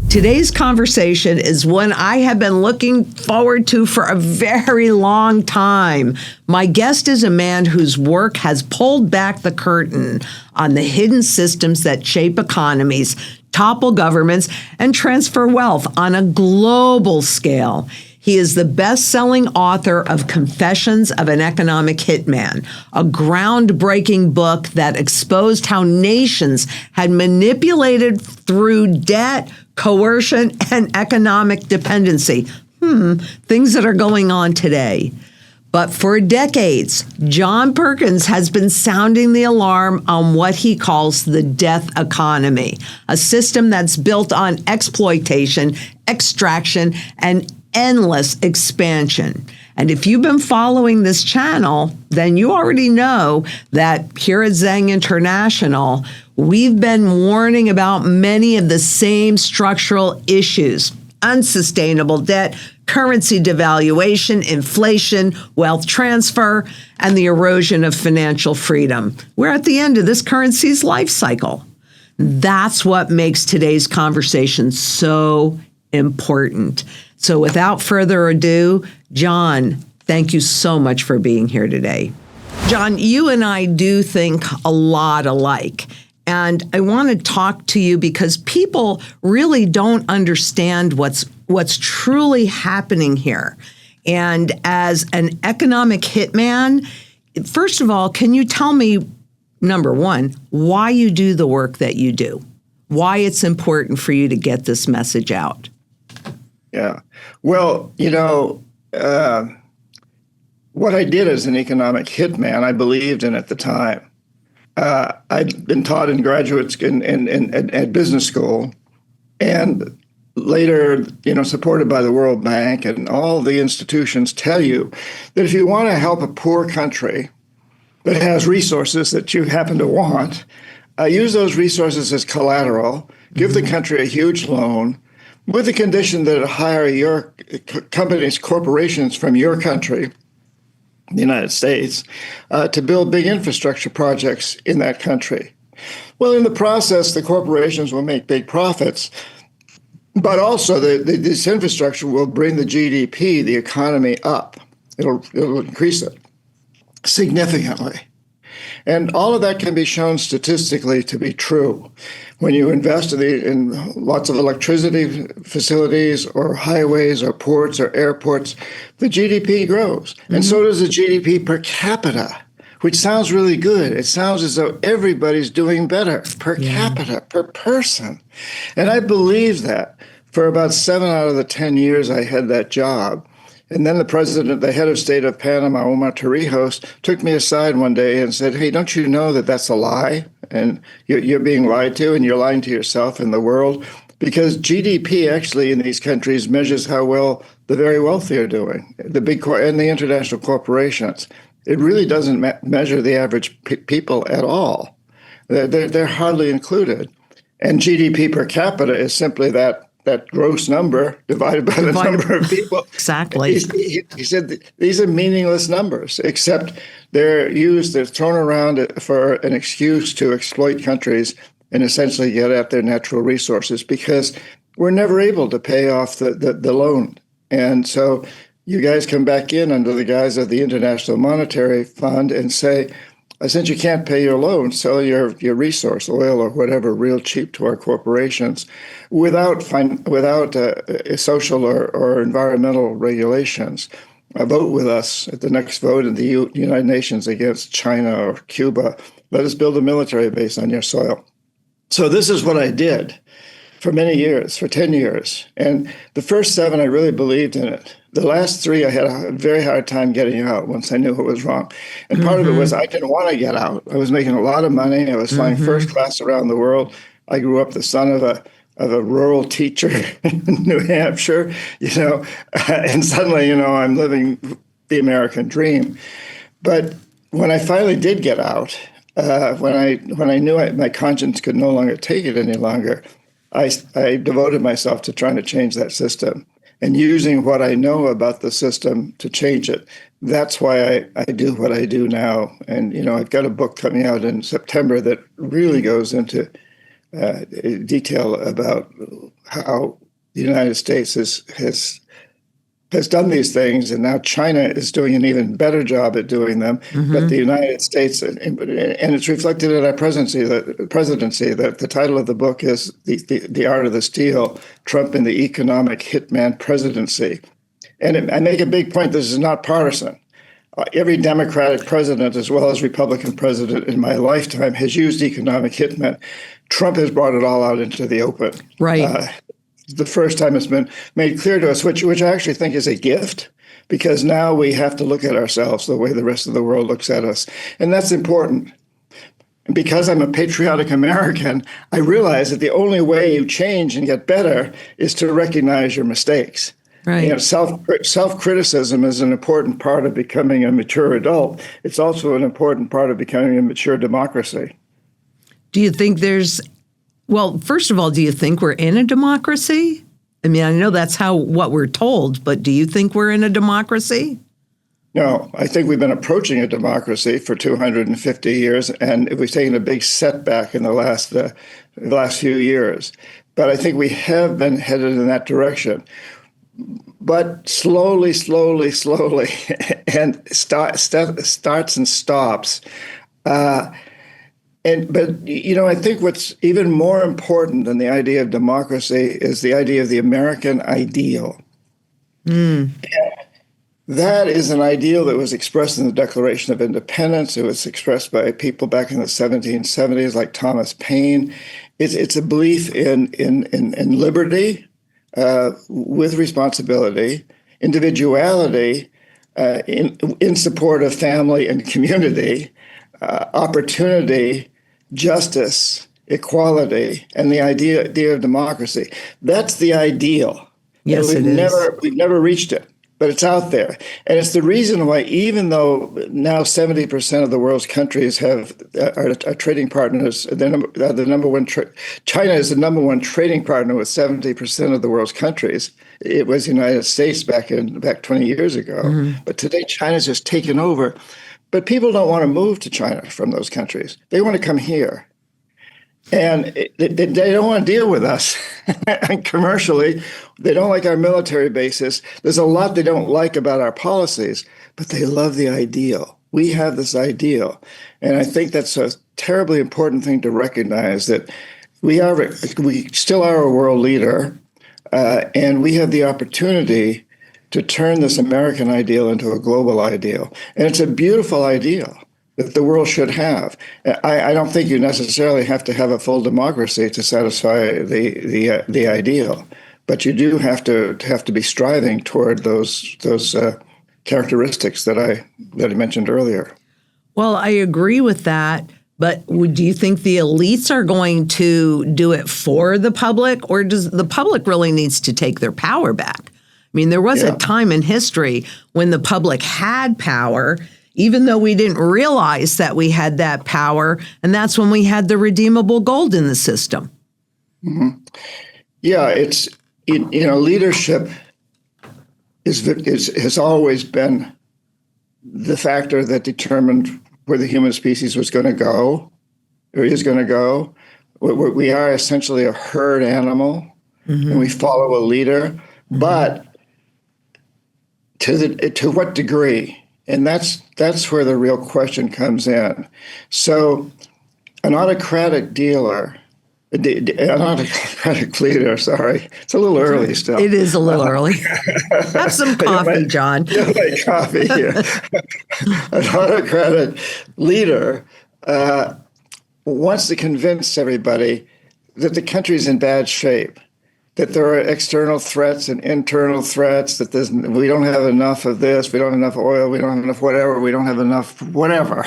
Today's conversation is one I have been looking forward to for a very long time. My guest is a man whose work has pulled back the curtain on the hidden systems that shape economies, topple governments, and transfer wealth on a global scale. He is the best-selling author of Confessions of an Economic Hitman, a groundbreaking book that exposed how nations had manipulated through debt, coercion, and economic dependency. Things that are going on today. But for decades, John Perkins has been sounding the alarm on what he calls the death economy, a system that's built on exploitation, extraction, and endless expansion. And if you've been following this channel, then you already know that here at Zang International, we've been warning about many of the same structural issues: unsustainable debt, currency devaluation, inflation, wealth transfer, and the erosion of financial freedom. We're at the end of this currency's life cycle. That's what makes today's conversation so important. So without further ado, John, thank you so much for being here today. John, you and I do think a lot alike. And I want to talk to you because people really don't understand what's truly happening here. And as an economic hitman, first of all, can you tell me, number one, why you do the work that you do? Why it's important for you to get this message out? Yeah. Well, what I did as an economic hitman, I believed in at the time. I'd been taught in graduate school and at business school, and later, supported by the World Bank and all the institutions tell you that if you want to help a poor country that has resources that you happen to want, use those resources as collateral, give the country a huge loan, with the condition that it hire your companies, corporations from your country, the United States, to build big infrastructure projects in that country. Well, in the process, the corporations will make big profits, but also this infrastructure will bring the GDP, the economy, up. It'll increase it significantly. And all of that can be shown statistically to be true. When you invest in lots of electricity facilities or highways or ports or airports, the GDP grows. Mm-hmm. And so does the GDP per capita, which sounds really good. It sounds as though everybody's doing better per capita, per person. And I believed that for about 7 out of the 10 years I had that job. And then the head of state of Panama, Omar Torrijos, took me aside one day and said, "Hey, don't you know that that's a lie? And you're being lied to, and you're lying to yourself and the world? Because GDP actually in these countries measures how well the very wealthy are doing, the big and the international corporations. It really doesn't measure the average people at all. They're hardly included. And GDP per capita is simply that gross number divided by the number of people." Exactly. He said these are meaningless numbers, except they're thrown around for an excuse to exploit countries and essentially get at their natural resources, because we're never able to pay off the loan. And so you guys come back in under the guise of the International Monetary Fund and say, since you can't pay your loan, sell your resource, oil or whatever, real cheap to our corporations without social or environmental regulations. Vote with us at the next vote in the United Nations against China or Cuba. Let us build a military base on your soil. So this is what I did for many years, for 10 years. And the first 7, I really believed in it. The last 3, I had a very hard time getting out once I knew what was wrong. And part of it was I didn't want to get out. I was making a lot of money. I was flying first class around the world. I grew up the son of a rural teacher in New Hampshire, and suddenly, I'm living the American dream. But when I finally did get out, when I knew my conscience could no longer take it any longer, I devoted myself to trying to change that system and using what I know about the system to change it. That's why I do what I do now. And, I've got a book coming out in September that really goes into detail about how the United States has done these things, and now China is doing an even better job at doing them. But the United States, and it's reflected in our presidency. The title of the book is the Art of the Steal: Trump and the Economic Hitman Presidency. And I make a big point: this is not partisan. Every Democratic president, as well as Republican president in my lifetime, has used economic hitmen. Trump has brought it all out into the open. Right. The first time it's been made clear to us, which I actually think is a gift, because now we have to look at ourselves the way the rest of the world looks at us. And that's important. And because I'm a patriotic American, I realize that the only way you change and get better is to recognize your mistakes. Right. You know, self-criticism is an important part of becoming a mature adult. It's also an important part of becoming a mature democracy. Do you think well, first of all, do you think we're in a democracy? I mean, I know that's what we're told, but do you think we're in a democracy? No, I think we've been approaching a democracy for 250 years, and we've taken a big setback in the last few years. But I think we have been headed in that direction. But slowly, and starts and stops. But I think what's even more important than the idea of democracy is the idea of the American ideal. That is an ideal that was expressed in the Declaration of Independence. It was expressed by people back in the 1770s, like Thomas Paine. It's a belief in liberty with responsibility, individuality in support of family and community, opportunity, justice, equality, and the idea of democracy. That's the ideal. Yes, we've never reached it, but it's out there. And it's the reason why, even though now 70% of the world's countries are trading partners, the number one. China is the number one trading partner with 70% of the world's countries. It was the United States back 20 years ago. But today, China's just taken over. But people don't want to move to China from those countries. They want to come here. And they don't want to deal with us commercially. They don't like our military bases. There's a lot they don't like about our policies, but they love the ideal. We have this ideal. And I think that's a terribly important thing to recognize, that we still are a world leader, and we have the opportunity to turn this American ideal into a global ideal. And it's a beautiful ideal that the world should have. I don't think you necessarily have to have a full democracy to satisfy the ideal, but you do have to be striving toward those characteristics that I mentioned earlier. Well, I agree with that. But do you think the elites are going to do it for the public, or does the public really needs to take their power back? I mean, there was a time in history when the public had power, even though we didn't realize that we had that power, and that's when we had the redeemable gold in the system. Mm-hmm. Yeah, leadership has always been the factor that determined where the human species was going to go, or is going to go. We are essentially a herd animal, and we follow a leader, but to what degree? And that's where the real question comes in. So an autocratic leader, sorry, it's a little early still. It is a little early. Have some coffee, John. My coffee here. An autocratic leader wants to convince everybody that the country's in bad shape, that there are external threats and internal threats, that we don't have enough of this, we don't have enough oil, we don't have enough whatever, we don't have enough whatever.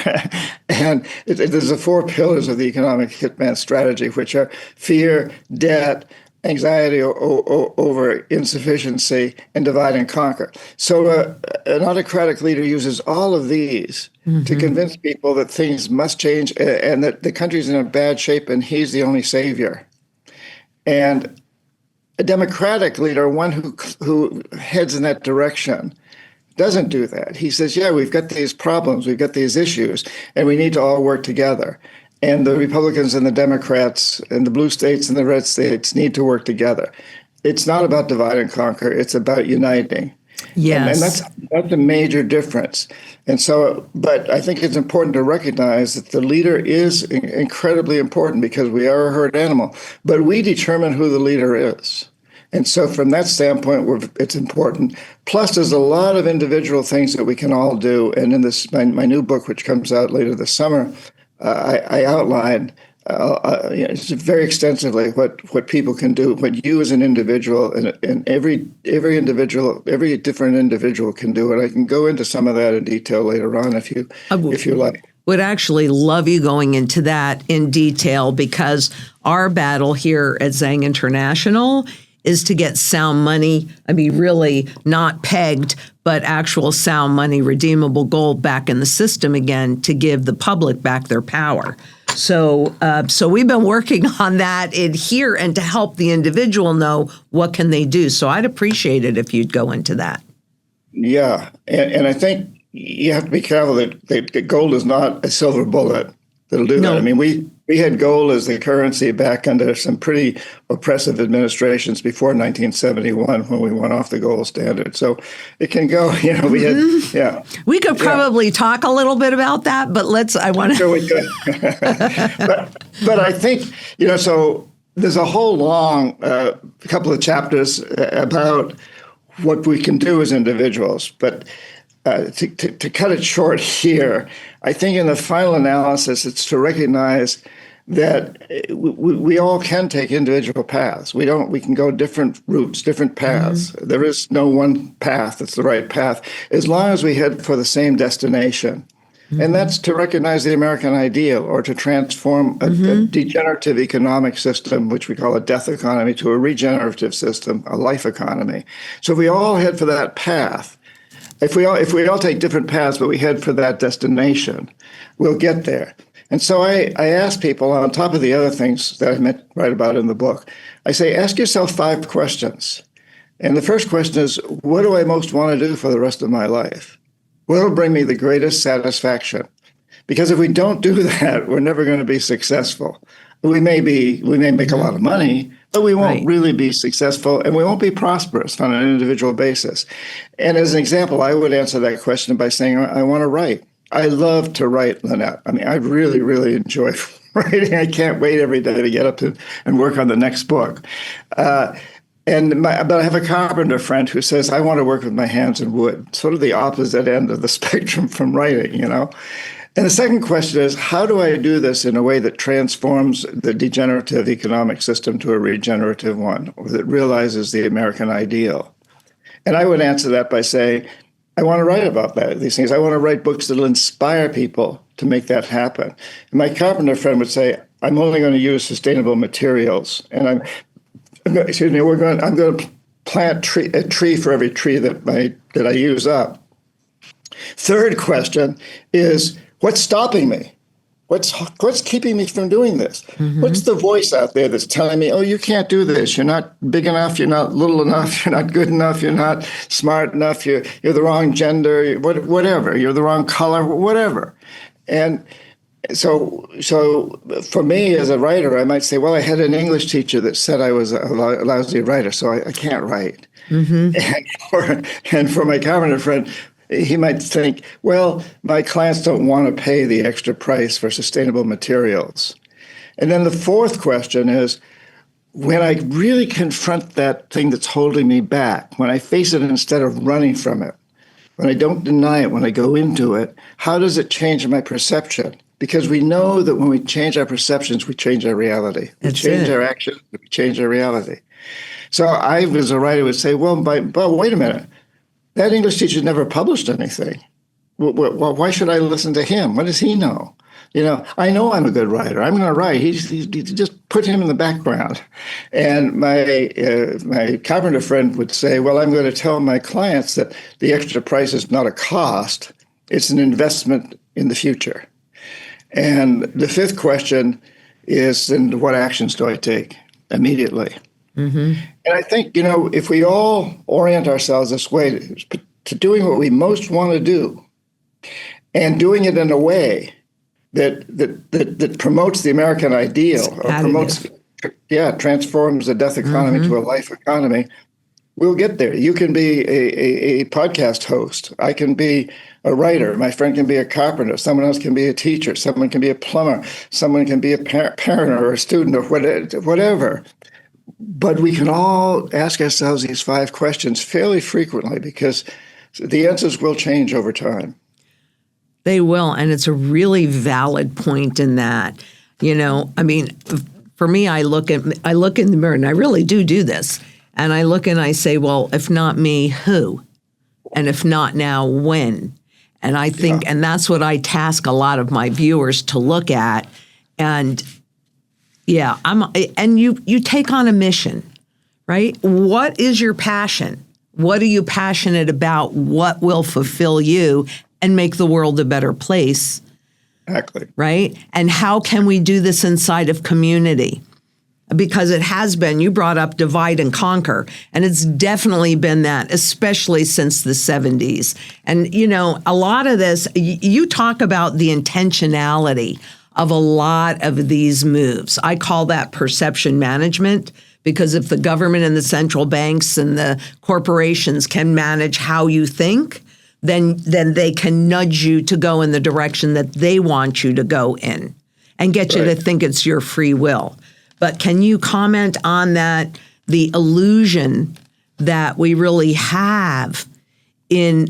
And there's the four pillars of the economic hitman strategy, which are fear, debt, anxiety over insufficiency, and divide and conquer. So an autocratic leader uses all of these to convince people that things must change and that the country's in a bad shape and he's the only savior. And a democratic leader, one who heads in that direction, doesn't do that. He says, yeah, we've got these problems, we've got these issues, and we need to all work together. and the Republicans and the Democrats and the blue states and the red states need to work together. It's not about divide and conquer. It's about uniting. Yes. And that's a major difference. And so, but I think it's important to recognize that the leader is incredibly important because we are a herd animal, but we determine who the leader is. And so from that standpoint, it's important. Plus, there's a lot of individual things that we can all do. And in this, my new book, which comes out later this summer, I outline very extensively what people can do, what you as an individual and every different individual can do. And I can go into some of that in detail later on if you like. Would actually love you going into that in detail, because our battle here at Zang International is to get sound money. I mean, really not pegged, but actual sound money, redeemable gold back in the system again to give the public back their power. So we've been working on that in here and to help the individual know what can they do. So I'd appreciate it if you'd go into that. Yeah. And I think you have to be careful that gold is not a silver bullet that'll do that. I mean, we had gold as the currency back under some pretty oppressive administrations before 1971 when we went off the gold standard. So it can go, we had, yeah. We could probably talk a little bit about that, but I want to. Sure we could. but I think, so there's a whole long couple of chapters about what we can do as individuals. But to cut it short here, I think in the final analysis, it's to recognize that we all can take individual paths. We can go different routes, different paths. Mm-hmm. There is no one path that's the right path, as long as we head for the same destination. Mm-hmm. And that's to recognize the American ideal, or to transform a degenerative economic system, which we call a death economy, to a regenerative system, a life economy. So if we all head for that path, if we all take different paths, but we head for that destination, we'll get there. And so I ask people, on top of the other things that I write about in the book, I say, ask yourself 5 questions. And the first question is, what do I most want to do for the rest of my life? What will bring me the greatest satisfaction? Because if we don't do that, we're never going to be successful. We may make a lot of money, but we won't really be successful, and we won't be prosperous on an individual basis. And as an example, I would answer that question by saying, I want to write. I love to write, Lynette. I mean, I really, really enjoy writing. I can't wait every day to get up and work on the next book. But I have a carpenter friend who says, I want to work with my hands in wood, sort of the opposite end of the spectrum from writing, And the second question is, how do I do this in a way that transforms the degenerative economic system to a regenerative one, or that realizes the American ideal? And I would answer that by saying, I want to write about these things. I want to write books that will inspire people to make that happen. And my carpenter friend would say, I'm only going to use sustainable materials. And I'm going to plant a tree for every tree that I use up. Third question is, what's stopping me? What's keeping me from doing this? Mm-hmm. What's the voice out there that's telling me, oh, you can't do this. You're not big enough. You're not little enough. You're not good enough. You're not smart enough. You're the wrong gender, whatever. You're the wrong color, whatever. And so for me as a writer, I might say, well, I had an English teacher that said I was a lousy writer, so I can't write. Mm-hmm. And for my carpenter friend, he might think, well, my clients don't want to pay the extra price for sustainable materials. And then the fourth question is, when I really confront that thing that's holding me back, when I face it instead of running from it, when I don't deny it, when I go into it, how does it change my perception? Because we know that when we change our perceptions, we change our reality. We change our actions, we change our reality. So I, as a writer, would say, well, wait a minute. That English teacher never published anything. Well, why should I listen to him? What does he know? I know I'm a good writer. I'm going to write. He just put him in the background. And my carpenter friend would say, well, I'm going to tell my clients that the extra price is not a cost. It's an investment in the future. And the fifth question is, then what actions do I take immediately? Mm-hmm. And I think, if we all orient ourselves this way to doing what we most want to do, and doing it in a way that promotes the American ideal, or promotes, transforms the death economy to a life economy, we'll get there. You can be a podcast host. I can be a writer. My friend can be a carpenter. Someone else can be a teacher. Someone can be a plumber. Someone can be a parent or a student or whatever. But we can all ask ourselves these 5 questions fairly frequently, because the answers will change over time. They will, and it's a really valid point in that. I mean, for me, I look in the mirror, and I really do this, and I look and I say, well, if not me, who? And if not now, when? And I think, and that's what I task a lot of my viewers to look at. And and you take on a mission, right? What is your passion? What are you passionate about? What will fulfill you and make the world a better place? Exactly. Right? And how can we do this inside of community? Because it has been, you brought up divide and conquer, and it's definitely been that, especially since the 70s. And, a lot of this, you talk about the intentionality of a lot of these moves. I call that perception management, because if the government and the central banks and the corporations can manage how you think, then they can nudge you to go in the direction that they want you to go in and get you to think it's your free will. But can you comment on that, the illusion that we really have in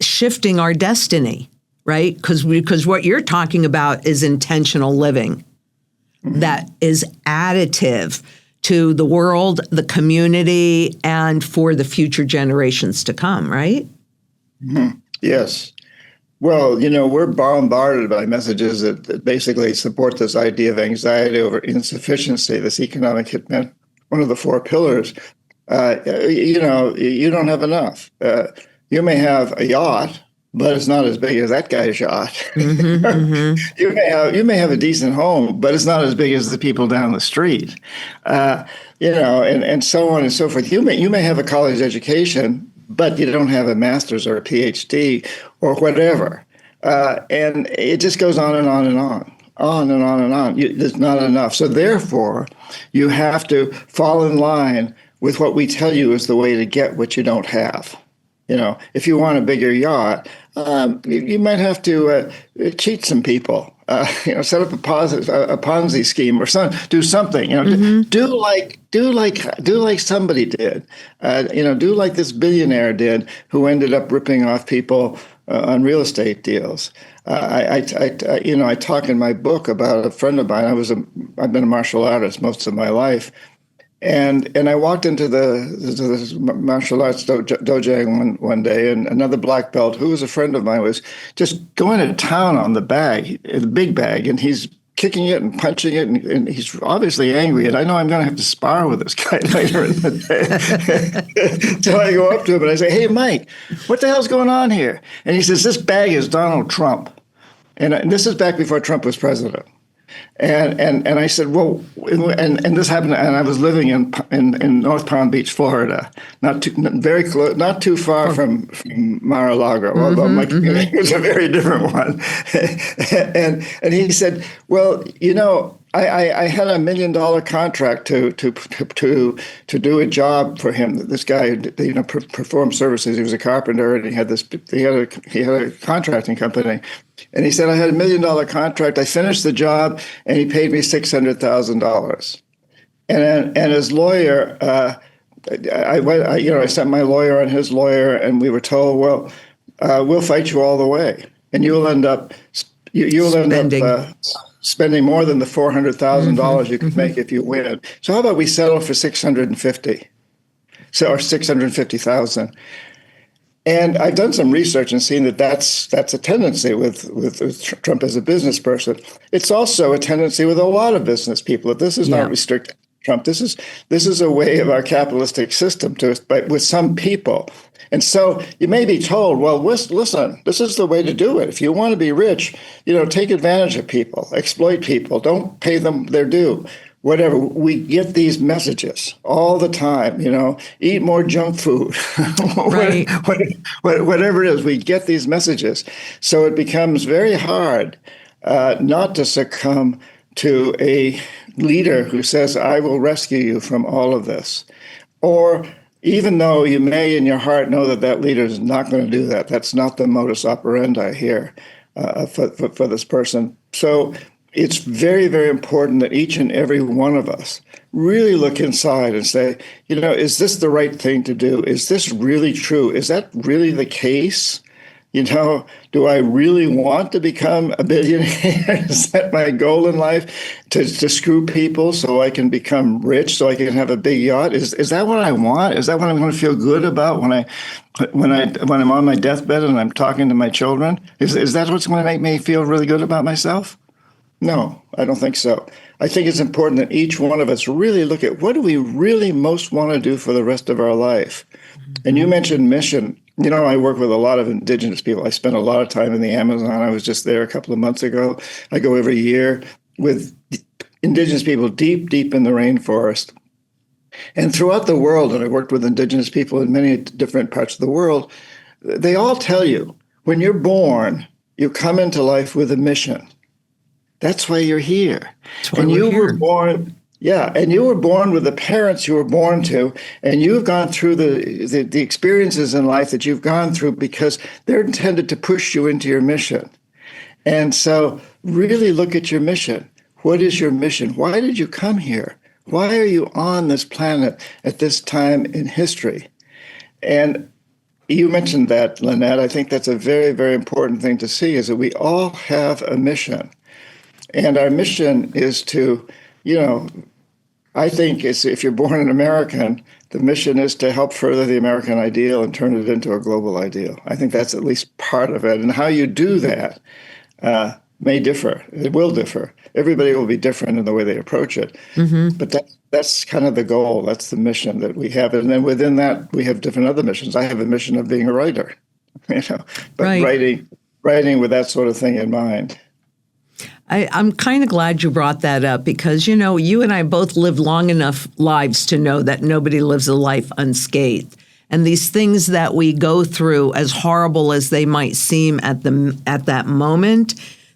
shifting our destiny, right? Because what you're talking about is intentional living that is additive to the world, the community, and for the future generations to come, right? Mm-hmm. Yes. Well, we're bombarded by messages that basically support this idea of anxiety over insufficiency, this economic hitman, one of the 4 pillars. You don't have enough. You may have a yacht, but it's not as big as that guy's yacht. You may have a decent home, but it's not as big as the people down the street. And so on and so forth. You may have a college education, but you don't have a master's or a PhD or whatever. And it just goes on and on and on. There's not enough. So therefore, you have to fall in line with what we tell you is the way to get what you don't have. If you want a bigger yacht, you might have to cheat some people. Set up a Ponzi scheme or do something. Do like somebody did. Do like this billionaire did, who ended up ripping off people on real estate deals. I talk in my book about a friend of mine. I've been a martial artist most of my life. And I walked into the martial arts dojo one day, and another black belt, who was a friend of mine, was just going to town on the big bag, and he's kicking it and punching it, and he's obviously angry. And I know I'm going to have to spar with this guy later in the day. So I go up to him and I say, "Hey, Mike, what the hell's going on here?" And he says, "This bag is Donald Trump," and this is back before Trump was president. And I said, well, and this happened, and I was living in North Palm Beach, Florida, not very close, not too far from Mar-a-Lago, although my community was a very different one. and he said, well, I had $1 million contract to do a job for him. This guy, performed services. He was a carpenter, and he had a contracting company. And he said, I had $1 million contract. I finished the job, and he paid me $600,000. And his lawyer, I sent my lawyer and his lawyer, and we were told, well, we'll fight you all the way, and you'll end up spending more than the $400,000 you could make if you win. So how about we settle for $650,000, or $650,000? And I've done some research and seen that that's a tendency with Trump as a business person. It's also a tendency with a lot of business people. This is not restricted to Trump. This is a way of our capitalistic system but with some people. And so you may be told, well, listen, this is the way to do it. If you want to be rich, take advantage of people, exploit people, don't pay them their due. Whatever, we get these messages all the time, eat more junk food, whatever it is, we get these messages. So it becomes very hard not to succumb to a leader who says, I will rescue you from all of this. Or even though you may in your heart know that that leader is not going to do that, that's not the modus operandi here for this person. So it's very, very important that each and every one of us really look inside and say, is this the right thing to do? Is this really true? Is that really the case? Do I really want to become a billionaire? Is that my goal in life? To screw people so I can become rich, so I can have a big yacht? Is that what I want? Is that what I'm going to feel good about when I'm on my deathbed and I'm talking to my children? Is that what's going to make me feel really good about myself? No, I don't think so. I think it's important that each one of us really look at what do we really most want to do for the rest of our life. And you mentioned mission. I work with a lot of Indigenous people. I spend a lot of time in the Amazon. I was just there a couple of months ago. I go every year with Indigenous people deep, deep in the rainforest. And throughout the world, and I worked with Indigenous people in many different parts of the world, they all tell you, when you're born, you come into life with a mission. That's why you're here. And you were born, and you were born with the parents you were born to, and you've gone through the experiences in life that you've gone through because they're intended to push you into your mission. And so really look at your mission. What is your mission? Why did you come here? Why are you on this planet at this time in history? And you mentioned that, Lynette. I think that's a very, very important thing to see, is that we all have a mission. And our mission is to, I think if you're born an American, the mission is to help further the American ideal and turn it into a global ideal. I think that's at least part of it. And how you do that may differ. It will differ. Everybody will be different in the way they approach it. Mm-hmm. But that's kind of the goal. That's the mission that we have. And then within that, we have different other missions. I have a mission of being a writer, but right. writing with that sort of thing in mind. I'm kind of glad you brought that up because, you and I both lived long enough lives to know that nobody lives a life unscathed. And these things that we go through, as horrible as they might seem at that moment,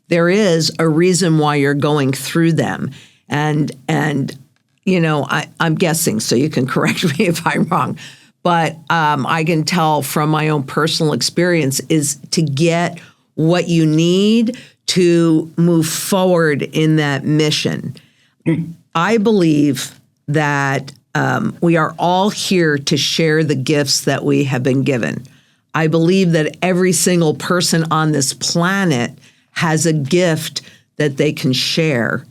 there is a reason why you're going through them. And I'm guessing, so you can correct me if I'm wrong, but I can tell from my own personal experience is to get what you need to move forward in that mission. I believe that we are all here to share the gifts that we have been given. I believe that every single person on this planet has a gift that they can share.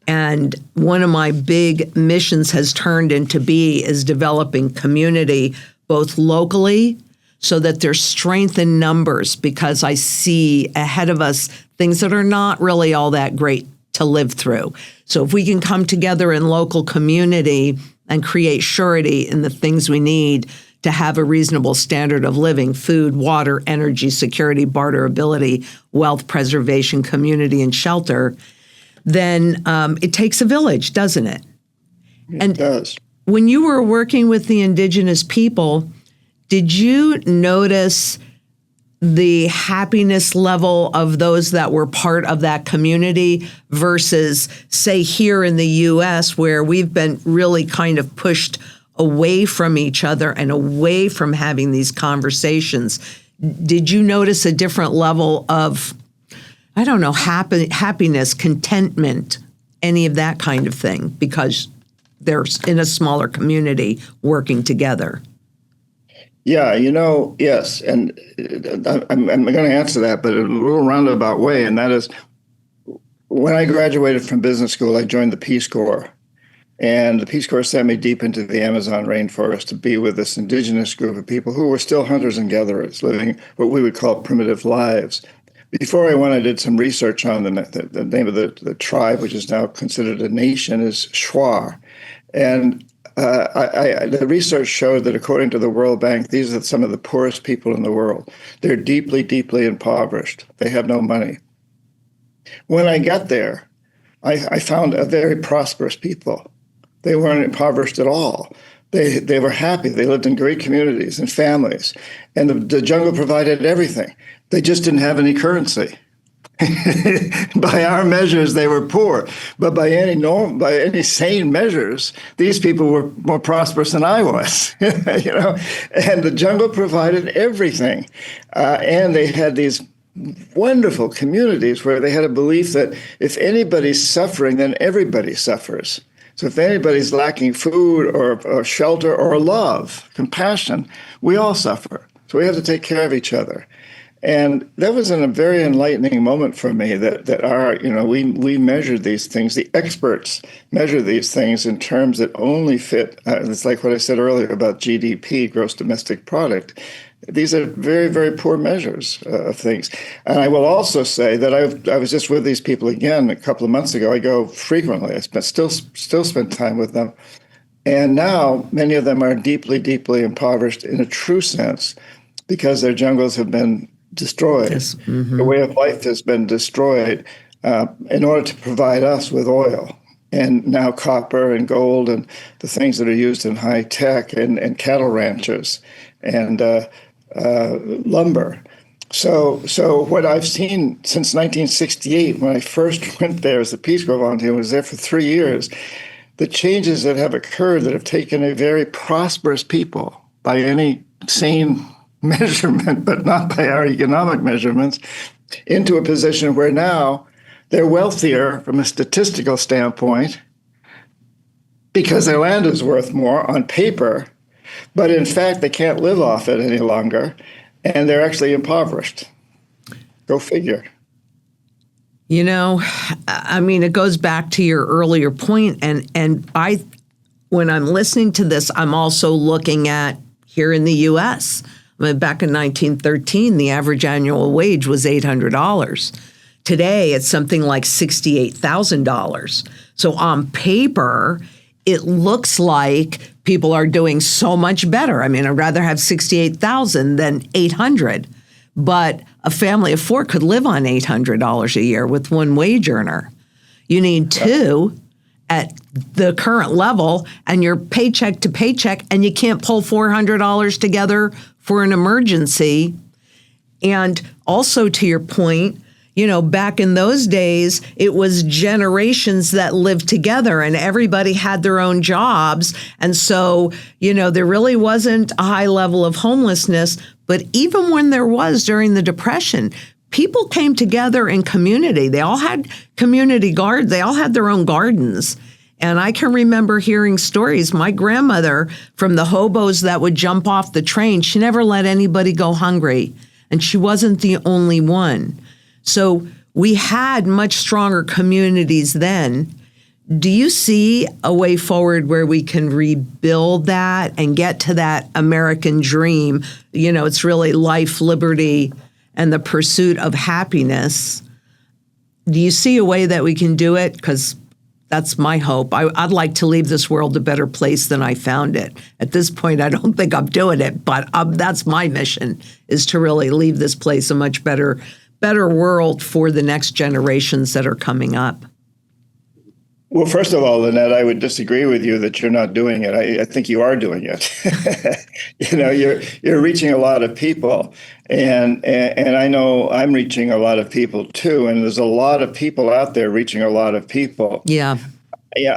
And one of my big missions has turned into is developing community, both locally, so that there's strength in numbers, because I see ahead of us things that are not really all that great to live through. So if we can come together in local community and create surety in the things we need to have a reasonable standard of living, food, water, energy, security, barterability, wealth preservation, community, and shelter, then it takes a village, doesn't it? It does. When you were working with the Indigenous people, did you notice the happiness level of those that were part of that community versus, say, here in the U.S., where we've been really kind of pushed away from each other and away from having these conversations? Did you notice a different level of, happiness, contentment, any of that kind of thing, because they're in a smaller community working together? Yeah, yes. And I'm going to answer that, but in a little roundabout way. And that is, when I graduated from business school, I joined the Peace Corps. And the Peace Corps sent me deep into the Amazon rainforest to be with this indigenous group of people who were still hunters and gatherers, living what we would call primitive lives. Before I went, I did some research on them. The name of the tribe, which is now considered a nation, is Shuar. And the research showed that according to the World Bank, these are some of the poorest people in the world. They're deeply, deeply impoverished. They have no money. When I got there, I found a very prosperous people. They weren't impoverished at all. They were happy. They lived in great communities and families. And the jungle provided everything. They just didn't have any currency. By our measures, they were poor, but by any sane measures, these people were more prosperous than I was. And the jungle provided everything, and they had these wonderful communities where they had a belief that if anybody's suffering, then everybody suffers. So if anybody's lacking food or shelter or love, compassion, we all suffer. So we have to take care of each other. And that was a very enlightening moment for me that we measured these things. The experts measure these things in terms that only fit. It's like what I said earlier about GDP, gross domestic product. These are very, very poor measures of things. And I will also say that I was just with these people again a couple of months ago. I go frequently. I still spend time with them. And now many of them are deeply, deeply impoverished in a true sense because their jungles have been destroyed. Yes. Mm-hmm. The way of life has been destroyed in order to provide us with oil and now copper and gold and the things that are used in high tech and cattle ranches and lumber. So what I've seen since 1968, when I first went there as a Peace Corps volunteer, was there for 3 years, the changes that have occurred that have taken a very prosperous people by any sane measurement, but not by our economic measurements, into a position where now they're wealthier from a statistical standpoint because their land is worth more on paper, but in fact they can't live off it any longer, and they're actually impoverished. Go figure. It goes back to your earlier point, and when I'm listening to this, I'm also looking at here in the U.S. Back in 1913, the average annual wage was $800. Today, it's something like $68,000. So on paper, it looks like people are doing so much better. I'd rather have $68,000 than $800. But a family of four could live on $800 a year with one wage earner. You need two at the current level, and you're paycheck to paycheck, and you can't pull $400 together for an emergency. And also to your point, back in those days, it was generations that lived together and everybody had their own jobs. And so, there really wasn't a high level of homelessness. But even when there was during the Depression, people came together in community. They all had community gardens. They all had their own gardens. And I can remember hearing stories. My grandmother, from the hobos that would jump off the train, she never let anybody go hungry. And she wasn't the only one. So we had much stronger communities then. Do you see a way forward where we can rebuild that and get to that American dream? It's really life, liberty, and the pursuit of happiness. Do you see a way that we can do it? Because that's my hope. I'd like to leave this world a better place than I found it. At this point, I don't think I'm doing it, but that's my mission, is to really leave this place a much better world for the next generations that are coming up. Well, first of all, Lynette, I would disagree with you that you're not doing it. I think you are doing it. You're reaching a lot of people, and I know I'm reaching a lot of people too. And there's a lot of people out there reaching a lot of people. Yeah.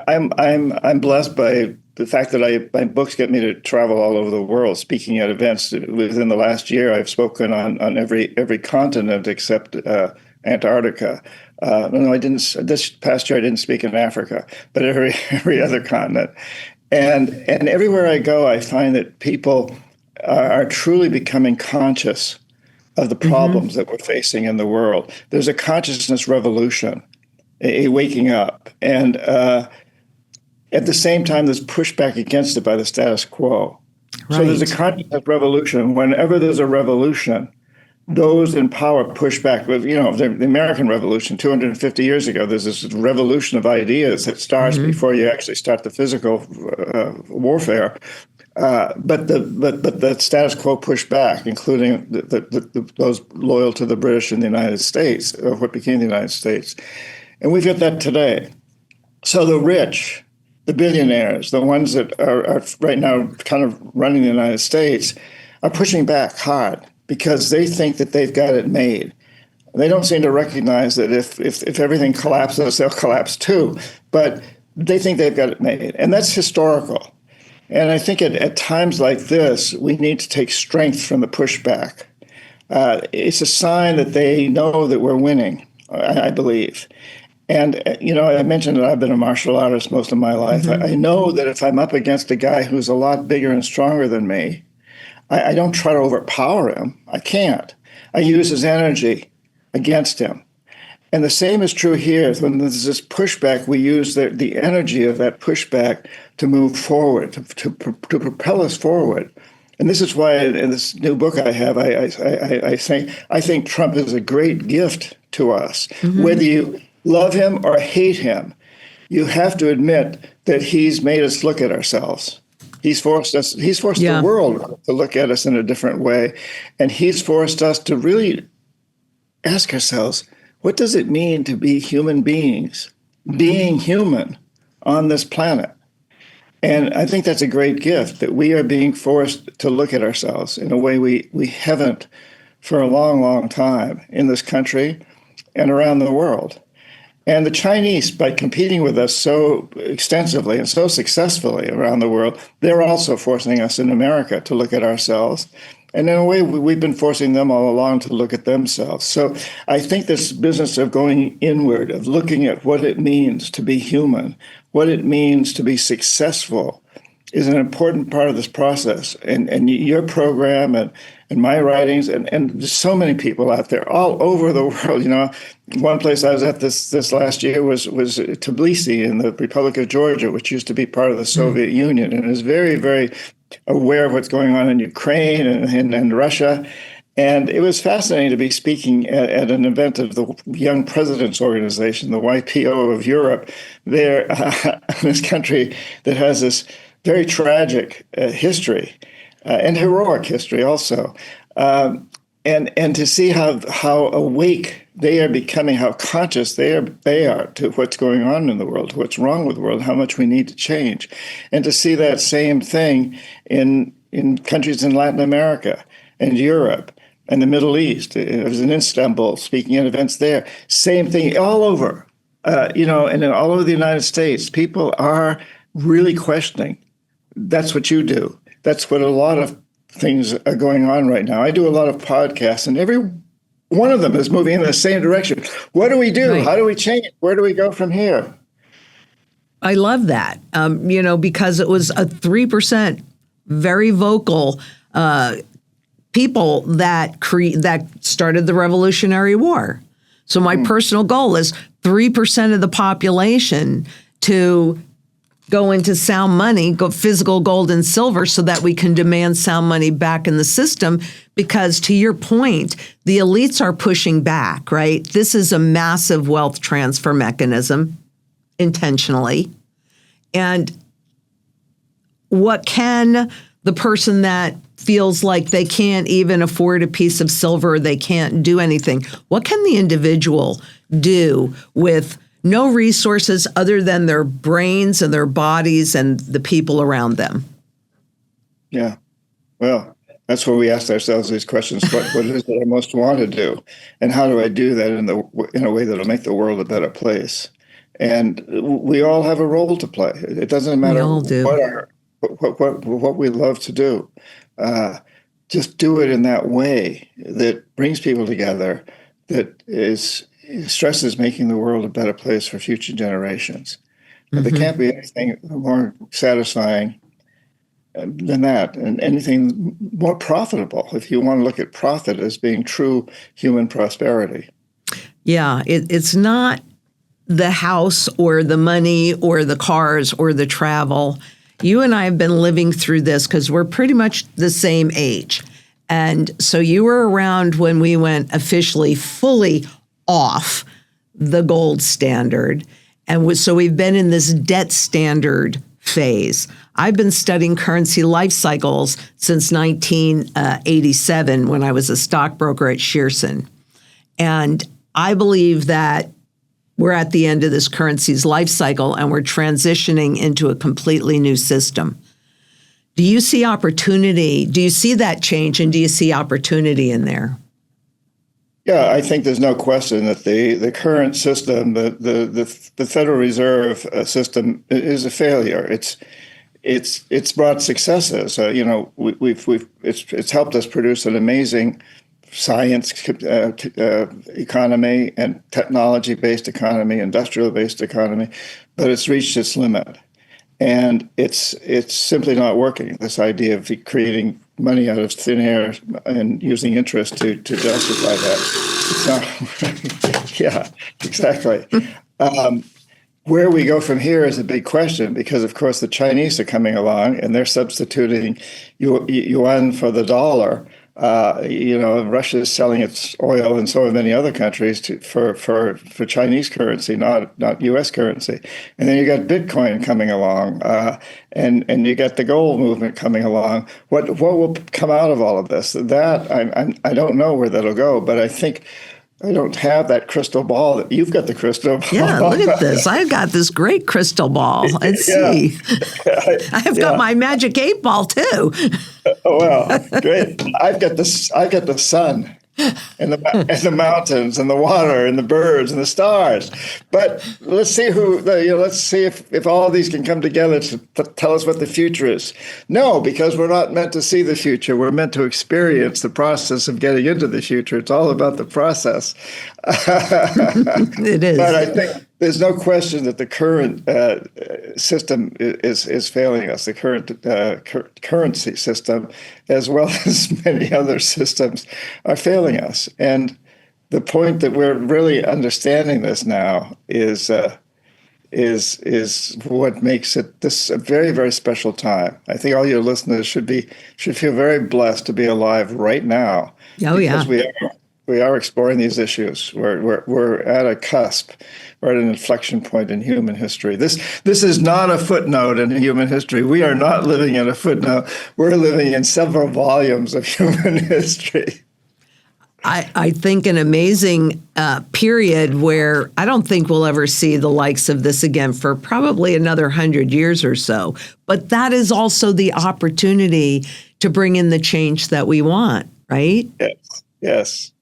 I'm blessed by the fact that my books get me to travel all over the world, speaking at events. Within the last year, I've spoken on every continent except Antarctica. No, I didn't. This past year, I didn't speak in Africa, but every other continent, and everywhere I go, I find that people are truly becoming conscious of the problems that we're facing in the world. There's a consciousness revolution, a waking up, and at the same time, there's pushback against it by the status quo. Right. So there's a consciousness revolution. Whenever there's a revolution, those in power push back. The American Revolution 250 years ago, there's this revolution of ideas that starts before you actually start the physical warfare. But the status quo pushed back, including those loyal to the British and the United States, or what became the United States. And we've got that today. So the rich, the billionaires, the ones that are right now kind of running the United States, are pushing back hard, because they think that they've got it made. And they don't seem to recognize that if everything collapses, they'll collapse too. But they think they've got it made. And that's historical. And I think at times like this, we need to take strength from the pushback. It's a sign that they know that we're winning, I believe. And, I mentioned that I've been a martial artist most of my life. Mm-hmm. I know that if I'm up against a guy who's a lot bigger and stronger than me, I don't try to overpower him. I can't. I use his energy against him. And the same is true here. When there's this pushback, we use the energy of that pushback to move forward, to propel us forward. And this is why in this new book I have, I think Trump is a great gift to us. Mm-hmm. Whether you love him or hate him, you have to admit that he's made us look at ourselves. He's forced the world to look at us in a different way. And he's forced us to really ask ourselves, what does it mean to be human beings, being human on this planet? And I think that's a great gift, that we are being forced to look at ourselves in a way we haven't for a long, long time in this country and around the world. And the Chinese, by competing with us so extensively and so successfully around the world, they're also forcing us in America to look at ourselves. And in a way, we've been forcing them all along to look at themselves. So I think this business of going inward, of looking at what it means to be human, what it means to be successful, is an important part of this process. And your program and my writings, and there's so many people out there all over the world. One place I was at this last year was Tbilisi in the Republic of Georgia, which used to be part of the Soviet Union, and is very, very aware of what's going on in Ukraine and Russia. And it was fascinating to be speaking at an event of the Young Presidents Organization, the YPO of Europe, there in this country that has this very tragic history and heroic history also. And to see how awake they are becoming, how conscious they are to what's going on in the world, to what's wrong with the world, how much we need to change. And to see that same thing in countries in Latin America and Europe and the Middle East. I was in Istanbul speaking at events there. Same thing all over, and all over the United States. People are really questioning. That's what you do. That's what a lot of things are going on right now. I do a lot of podcasts, and every one of them is moving in the same direction. What do we do? Right. How do we change? Where do we go from here? I love that, because it was a 3% very vocal people that started the Revolutionary War. So my personal goal is 3% of the population to go into sound money, go physical gold and silver, so that we can demand sound money back in the system. Because to your point, the elites are pushing back, right? This is a massive wealth transfer mechanism, intentionally. And what can the person that feels like they can't even afford a piece of silver, they can't do anything, what can the individual do with no resources other than their brains and their bodies and the people around them? Yeah. Well, that's where we ask ourselves these questions. What is it I most want to do? And how do I do that in a way that will make the world a better place? And we all have a role to play. It doesn't matter what we love to do. Just do it in that way that brings people together, that stresses making the world a better place for future generations. But there can't be anything more satisfying than that, and anything more profitable, if you want to look at profit as being true human prosperity. Yeah, it's not the house or the money or the cars or the travel. You and I have been living through this because we're pretty much the same age. And so you were around when we went officially fully off the gold standard. And so we've been in this debt standard phase. I've been studying currency life cycles since 1987 when I was a stockbroker at Shearson. And I believe that we're at the end of this currency's life cycle and we're transitioning into a completely new system. Do you see opportunity? Do you see that change, and do you see opportunity in there? Yeah, I think there's no question that the current system, the Federal Reserve system, is a failure. It's brought successes. It's helped us produce an amazing science economy and technology-based economy, industrial-based economy, but it's reached its limit. And it's simply not working. This idea of creating money out of thin air and using interest to justify that. It's not, yeah, exactly. Where we go from here is a big question because, of course, the Chinese are coming along and they're substituting yuan for the dollar. Russia is selling its oil, and so are many other countries for Chinese currency, not U.S. currency. And then you got Bitcoin coming along, and you got the gold movement coming along. What will come out of all of this? That I don't know where that'll go, but I think. I don't have that crystal ball. You've got the crystal ball. Yeah, look at this. I've got this great crystal ball. Let's see. I've got my magic 8 ball too. Oh, well, great. I've got the sun and the mountains and the water and the birds and the stars. But let's see let's see if all of these can come together to tell us what the future is. No, because we're not meant to see the future. We're meant to experience the process of getting into the future. It's all about the process. It is. But I think there's no question that the current system is failing us. The current currency system, as well as many other systems, are failing us. And the point that we're really understanding this now is what makes it this a very, very special time. I think all your listeners should feel very blessed to be alive right now. Oh, yeah. Because we are exploring these issues. We're at a cusp. We're at an inflection point in human history. This is not a footnote in human history. We are not living in a footnote. We're living in several volumes of human history. I think an amazing period where I don't think we'll ever see the likes of this again for probably another 100 years or so. But that is also the opportunity to bring in the change that we want, right? Yes.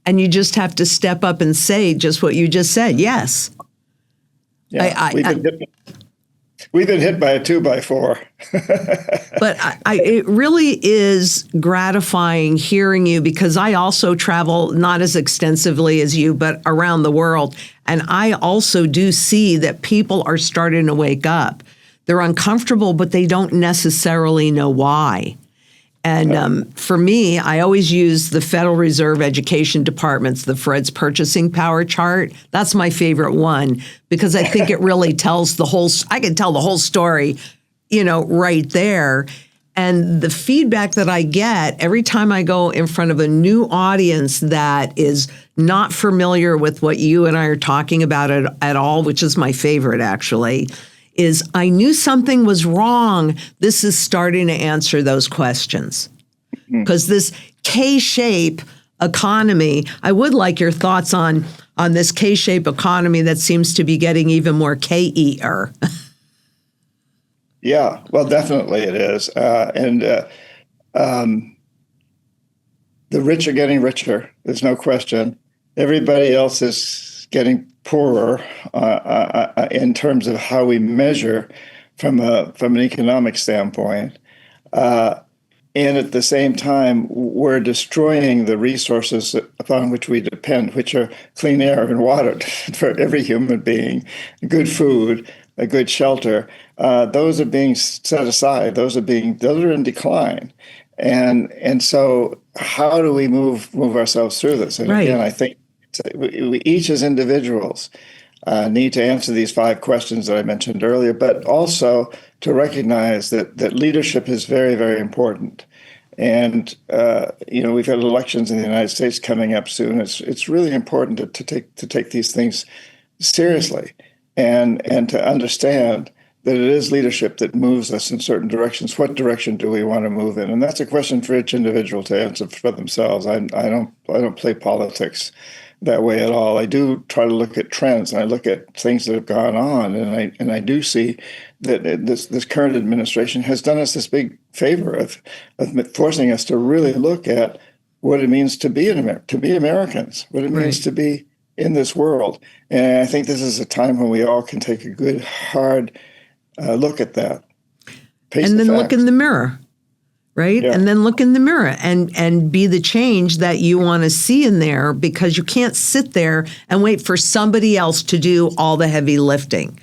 And you just have to step up and say just what you just said. Yes. Yeah, we've been hit by a 2x4. But it really is gratifying hearing you because I also travel not as extensively as you, but around the world. And I also do see that people are starting to wake up. They're uncomfortable, but they don't necessarily know why. And for me, I always use the Federal Reserve Education Department's, the Fed's purchasing power chart. That's my favorite one because I think it really tells I can tell the whole story, right there. And the feedback that I get every time I go in front of a new audience that is not familiar with what you and I are talking about at all, which is my favorite actually, is I knew something was wrong. This is starting to answer those questions. Because this K-shape economy, I would like your thoughts on this K-shape economy that seems to be getting even more K-er. Yeah, well, definitely it is. The rich are getting richer. There's no question. Everybody else is getting poorer in terms of how we measure from an economic standpoint. And at the same time, we're destroying the resources upon which we depend, which are clean air and water for every human being, good food, a good shelter. Those are being set aside. Those are in decline. And so how do we move ourselves through this? And right. Again, I think we each as individuals need to answer these 5 questions that I mentioned earlier, but also to recognize that leadership is very, very important. And we've got elections in the United States coming up soon. It's really important to take these things seriously and to understand that it is leadership that moves us in certain directions. What direction do we want to move in? And that's a question for each individual to answer for themselves. I don't play politics that way at all. I do try to look at trends, and I look at things that have gone on, and I do see that this current administration has done us this big favor of forcing us to really look at what it means to be to be Americans, what it means to be in this world. And I think this is a time when we all can take a good, hard look at that. And then look in the mirror, right? Yeah. And then look in the mirror and be the change that you want to see in there, because you can't sit there and wait for somebody else to do all the heavy lifting.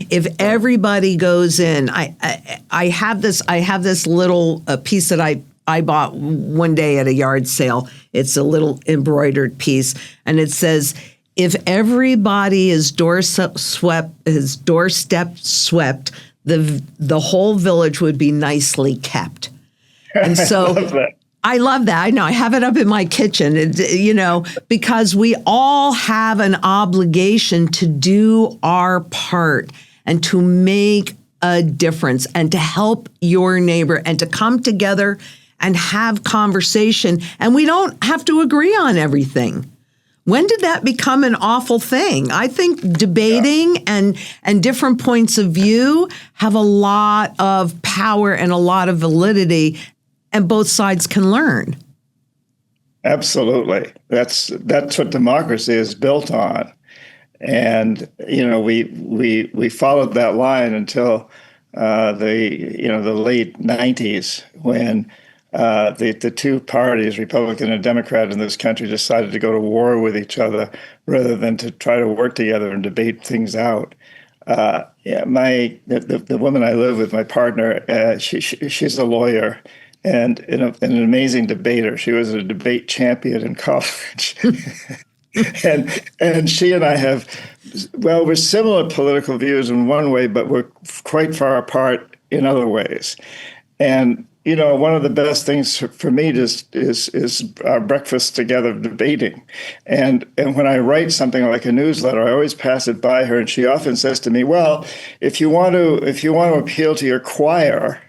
If everybody goes in, I have this little piece that I bought one day at a yard sale. It's a little embroidered piece, and it says, if everybody is doorstep swept, the whole village would be nicely kept. And so I love that. I know. I have it up in my kitchen, because we all have an obligation to do our part and to make a difference and to help your neighbor and to come together and have conversation. And we don't have to agree on everything. When did that become an awful thing? I think debating and different points of view have a lot of power and a lot of validity, and both sides can learn. Absolutely. That's what democracy is built on. And, we followed that line until the late 90s, when the two parties, Republican and Democrat in this country, decided to go to war with each other rather than to try to work together and debate things out. The woman I live with, my partner, she's a lawyer and an amazing debater. She was a debate champion in college. and she and I we're similar political views in one way, but we're quite far apart in other ways. And one of the best things for me is our breakfast together debating. And when I write something like a newsletter, I always pass it by her, and she often says to me, "Well, if you want to appeal to your choir,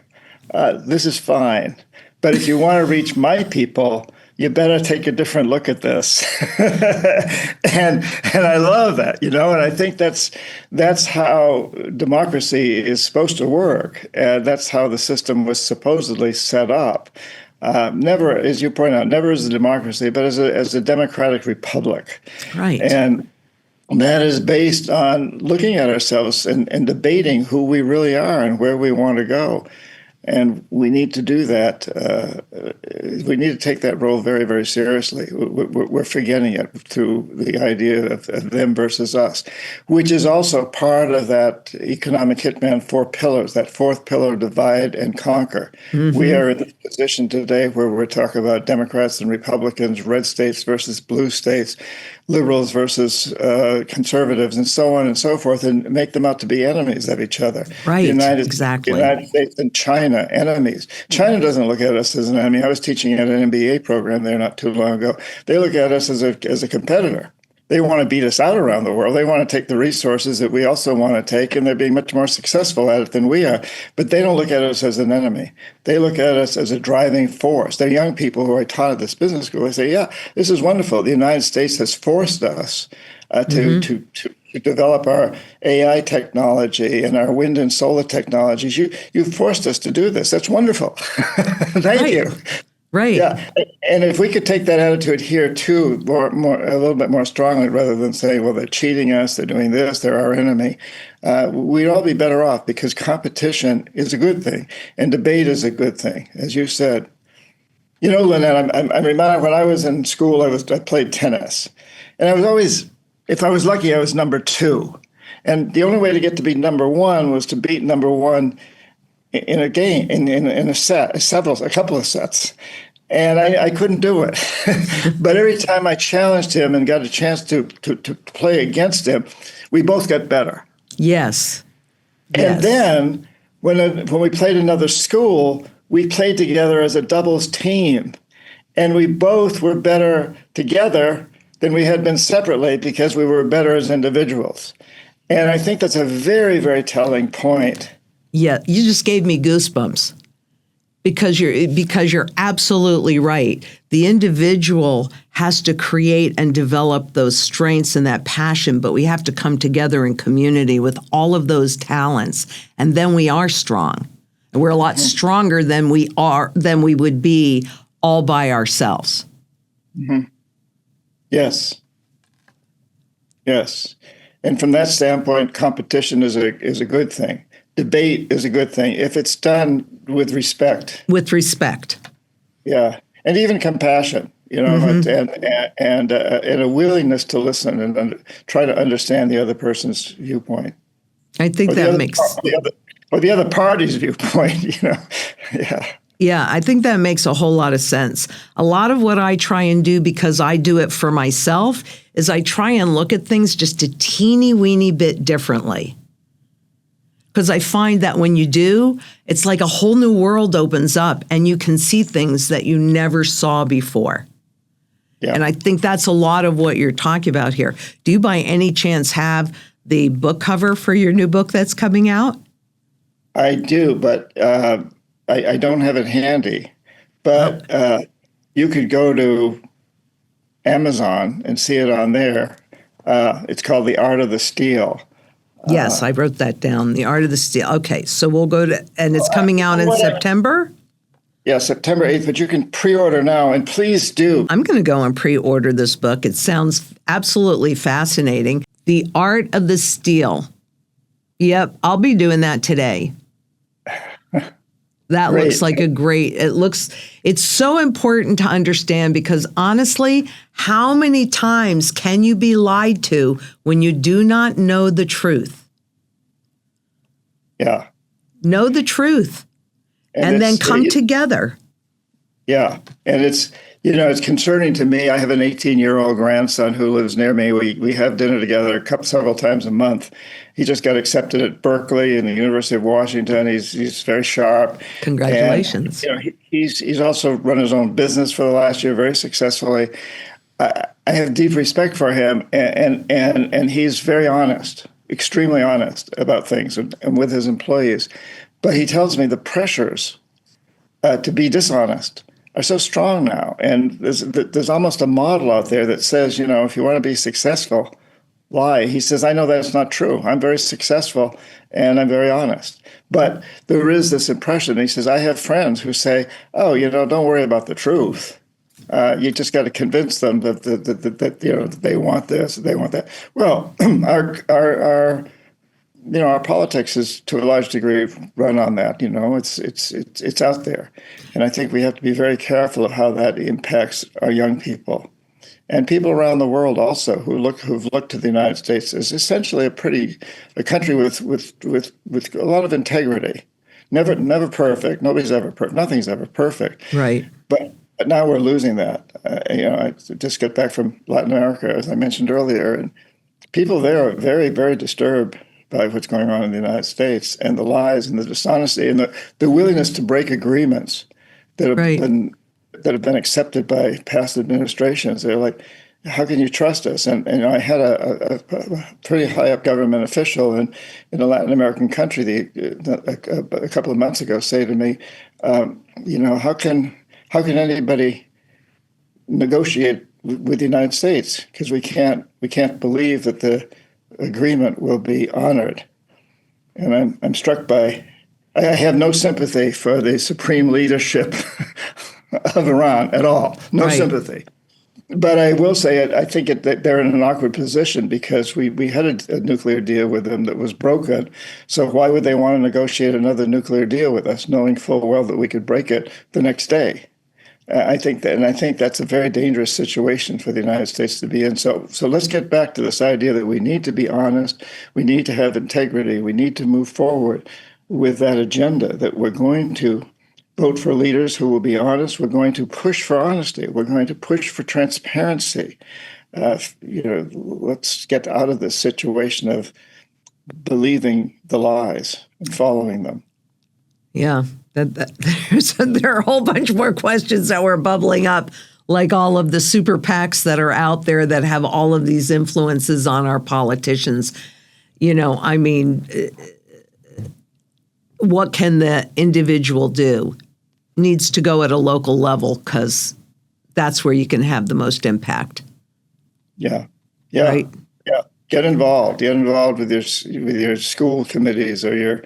this is fine. But if you want to reach my people, you better take a different look at this." and I love that, and I think that's how democracy is supposed to work. That's how the system was supposedly set up. Never, as you point out, never as a democracy, but as a democratic republic. Right. And that is based on looking at ourselves and debating who we really are and where we want to go. And we need to do that. We need to take that role very, very seriously. We're forgetting it through the idea of them versus us, which is also part of that economic hitman 4 pillars, that fourth pillar, divide and conquer. Mm-hmm. We are in the position today where we're talking about Democrats and Republicans, red states versus blue states, liberals versus conservatives, and so on and so forth, and make them out to be enemies of each other. Right, exactly. The United States and China, enemies. China doesn't look at us as an enemy. I was teaching at an MBA program there not too long ago. They look at us as a competitor. They want to beat us out around the world. They want to take the resources that we also want to take, and they're being much more successful at it than we are. But they don't look at us as an enemy. They look at us as a driving force. They're young people who I taught at this business school. They say, yeah, this is wonderful. The United States has forced us to develop our AI technology and our wind and solar technologies. You've forced us to do this. That's wonderful. Thank you. Right. Yeah. And if we could take that attitude here too, a little bit more strongly, rather than saying, well, they're cheating us, they're doing this, they're our enemy, we'd all be better off, because competition is a good thing and debate is a good thing, as you said. Lynette, I'm reminded when I was in school, I played tennis, and I was always, if I was lucky, I was number 2. And the only way to get to be number 1 was to beat number 1 in a game, in a set, a couple of sets. And I couldn't do it. But every time I challenged him and got a chance to play against him, we both got better. Yes. And then when we played another school, we played together as a doubles team. And we both were better together than we had been separately, because we were better as individuals. And I think that's a very, very telling point. Yeah, you just gave me goosebumps, because you're absolutely right. The individual has to create and develop those strengths and that passion, but we have to come together in community with all of those talents, and then we are strong. And we're a lot stronger than we would be all by ourselves. Mhm. Yes, yes. And from that standpoint, competition is a good thing. Debate is a good thing if it's done with respect. With respect. Yeah, and even compassion, and a willingness to listen and try to understand the other person's viewpoint, I think or the that other, makes, or the other party's viewpoint. Yeah, yeah, I think that makes a whole lot of sense. A lot of what I try and do, because I do it for myself, is I try and look at things just a teeny weeny bit differently. Because I find that when you do, it's like a whole new world opens up and you can see things that you never saw before. yeah. And I think that's a lot of what you're talking about here. Do you by any chance have the book cover for your new book that's coming out? I do, but I don't have it handy. Oh, But you could go to Amazon and see it on there. It's called The Art of the Steal. yes, I wrote that down. The Art of the Steal. Okay, so we'll go to, and it's coming out in September? Yeah, September 8th, but you can pre-order now, and please do. I'm going to go and pre-order this book. It sounds absolutely fascinating. The Art of the Steal. Yep, I'll be doing that today. That Great. looks like it's so important to understand, because honestly, how many times can you be lied to when you do not know the truth? Yeah. Know the truth and then come together. Yeah, and it's concerning to me. I have an 18-year-old grandson who lives near me. We have dinner together several times a month. He just got accepted at Berkeley and the University of Washington. He's very sharp. Congratulations. And, he's also run his own business for the last year very successfully. I have deep respect for him, and he's very honest, extremely honest about things and with his employees. But he tells me the pressures to be dishonest are so strong now. And there's almost a model out there that says, if you want to be successful, lie. He says, I know that's not true. I'm very successful and I'm very honest. But there is this impression. He says, I have friends who say, oh, don't worry about the truth. You just got to convince them that they want this, they want that. Well, our politics is to a large degree run on that. It's out there, and I think we have to be very careful of how that impacts our young people, and people around the world also who've looked to the United States as essentially a country with a lot of integrity. Never perfect. Nothing's ever perfect. Right. But now we're losing that. I just got back from Latin America, as I mentioned earlier, and people there are very, very disturbed by what's going on in the United States and the lies and the dishonesty and the willingness to break agreements that have Right. been accepted by past administrations. They're like, how can you trust us? And I had a pretty high up government official in a Latin American country a couple of months ago say to me, how can anybody negotiate with the United States, because we can't believe that the agreement will be honored. And I'm struck by, I have no sympathy for the supreme leadership of Iran at all. No Right. sympathy. But I will say I think that they're in an awkward position, because we had a nuclear deal with them that was broken. So why would they want to negotiate another nuclear deal with us, knowing full well that we could break it the next day? I think that's a very dangerous situation for the United States to be in. So let's get back to this idea that we need to be honest, we need to have integrity, we need to move forward with that agenda, that we're going to vote for leaders who will be honest. We're going to push for honesty. We're going to push for transparency. Let's get out of this situation of believing the lies and following them. Yeah. There are a whole bunch more questions that were bubbling up, like all of the super PACs that are out there that have all of these influences on our politicians. What can the individual do? Needs to go at a local level, because that's where you can have the most impact. Yeah. Right? Yeah. Get involved with your school committees or your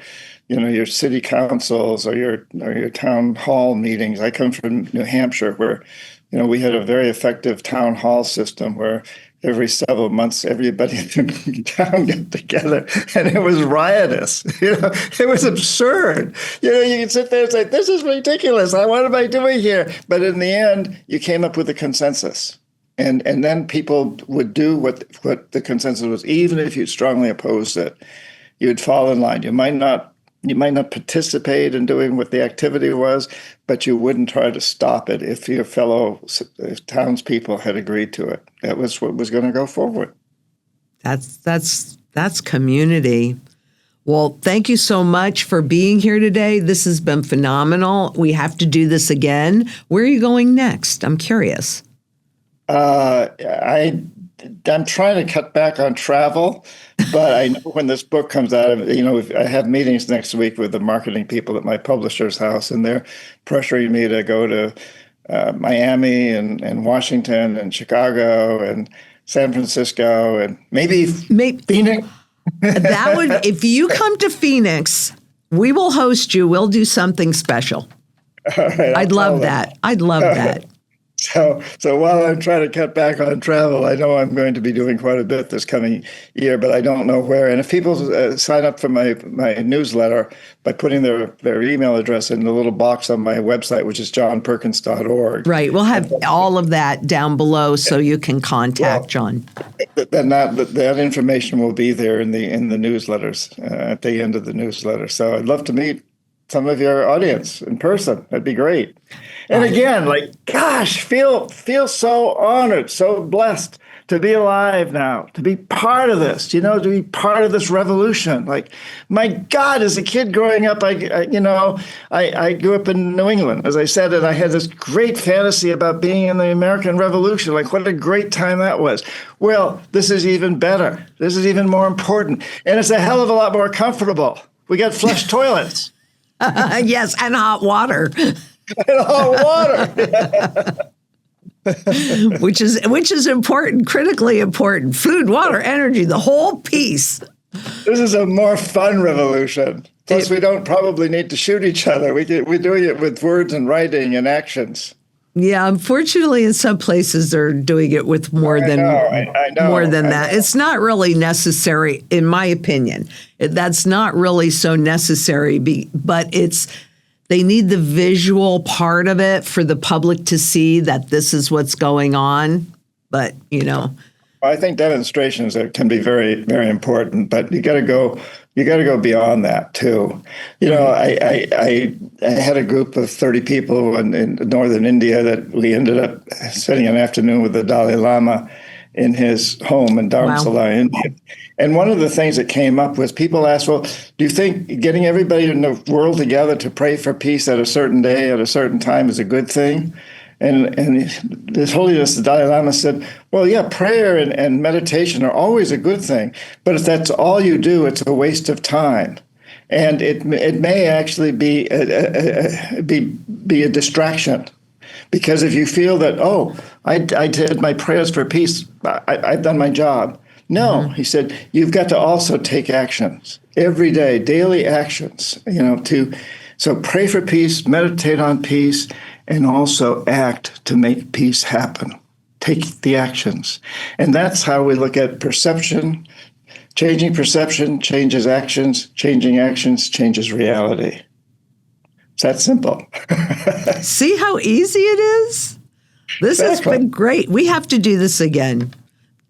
city councils or your town hall meetings. I come from New Hampshire, where we had a very effective town hall system where every several months, everybody in town got together, and it was riotous. It was absurd. You can sit there and say, "This is ridiculous. What am I doing here?" But in the end, you came up with a consensus, and then people would do what the consensus was, even if you strongly opposed it. You'd fall in line. You might not participate in doing what the activity was, but you wouldn't try to stop it if your fellow townspeople had agreed to it. That was what was going to go forward. That's community. Well, thank you so much for being here today. This has been phenomenal. We have to do this again. Where are you going next? I'm curious. I'm trying to cut back on travel, but I know when this book comes out, I have meetings next week with the marketing people at my publisher's house, and they're pressuring me to go to Miami and Washington and Chicago and San Francisco and maybe Phoenix. That would, if you come to Phoenix, we will host you. We'll do something special. All right, I'd love that. I'd love that. So while I'm trying to cut back on travel, I know I'm going to be doing quite a bit this coming year, but I don't know where. And if people sign up for my newsletter by putting their email address in the little box on my website, which is johnperkins.org. Right. We'll have all of that down below so you can contact John. Then that information will be there in the newsletters at the end of the newsletter. So I'd love to meet some of your audience in person. That'd be great. And again, gosh, feel so honored, so blessed to be alive now, to be part of this, to be part of this revolution. My God, as a kid growing up, I grew up in New England, as I said, and I had this great fantasy about being in the American Revolution. What a great time that was. Well, this is even better. This is even more important. And it's a hell of a lot more comfortable. We got flush toilets. Yes, and hot water. And hot water. which is important, critically important. Food, water, energy, the whole piece. This is a more fun revolution. Plus, we don't probably need to shoot each other. We're doing it with words and writing and actions. Yeah, unfortunately, in some places they're doing it with more than that. It's not really necessary, in my opinion. That's not really so necessary, but they need the visual part of it for the public to see that this is what's going on. But, I think demonstrations can be very, very important, but you got to go beyond that too. I had a group of 30 people in northern India that we ended up spending an afternoon with the Dalai Lama in his home in Dharamsala, India. And one of the things that came up was people asked, well, do you think getting everybody in the world together to pray for peace at a certain day, at a certain time is a good thing? And His Holiness, the Dalai Lama said, well, yeah, prayer and meditation are always a good thing. But if that's all you do, it's a waste of time. And it may actually be a distraction. Because if you feel that, I did my prayers for peace, I've done my job. No, he said, you've got to also take actions every day, daily actions, so pray for peace, meditate on peace, and also act to make peace happen. Take the actions. And that's how we look at perception. Changing perception changes actions. Changing actions changes reality. It's that simple. See how easy it is? This has been great. We have to do this again.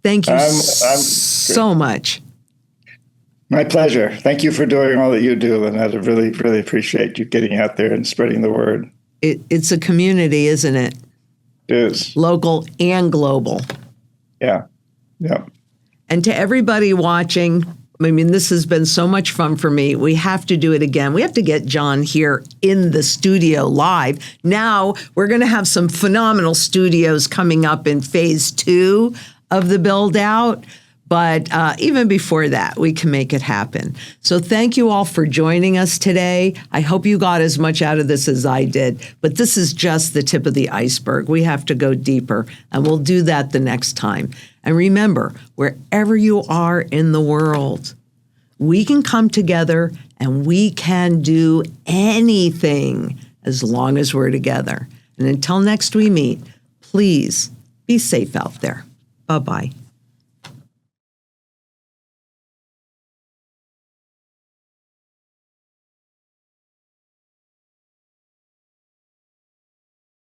Thank you so much. My pleasure. Thank you for doing all that you do, Lynette. I really, really appreciate you getting out there and spreading the word. It's a community, isn't it? It is. Local and global. Yeah. Yeah. And to everybody watching, this has been so much fun for me. We have to do it again. We have to get John here in the studio live. Now, we're going to have some phenomenal studios coming up in phase 2 of the build out. But even before that, we can make it happen. So thank you all for joining us today. I hope you got as much out of this as I did. But this is just the tip of the iceberg. We have to go deeper, and we'll do that the next time. And remember, wherever you are in the world, we can come together and we can do anything as long as we're together. And until next we meet, Please be safe out there. Bye-bye.